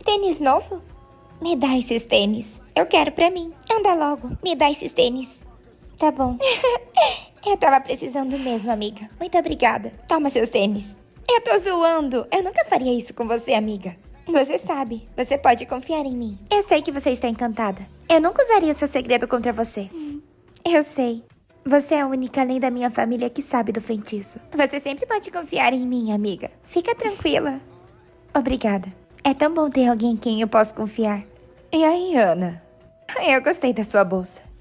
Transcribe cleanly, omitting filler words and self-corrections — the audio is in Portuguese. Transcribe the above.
tênis novo? Me dá esses tênis. Eu quero pra mim. Anda logo, me dá esses tênis. Tá bom. Eu tava precisando mesmo, amiga. Muito obrigada. Toma seus tênis. Eu tô zoando. Eu nunca faria isso com você, amiga. Você sabe. Você pode confiar em mim. Eu sei que você está encantada. Eu nunca usaria o seu segredo contra você. Eu sei. Você é a única além da minha família que sabe do feitiço. Você sempre pode confiar em mim, amiga. Fica tranquila. Obrigada. É tão bom ter alguém em quem eu posso confiar. E aí, Ana? Eu gostei da sua bolsa.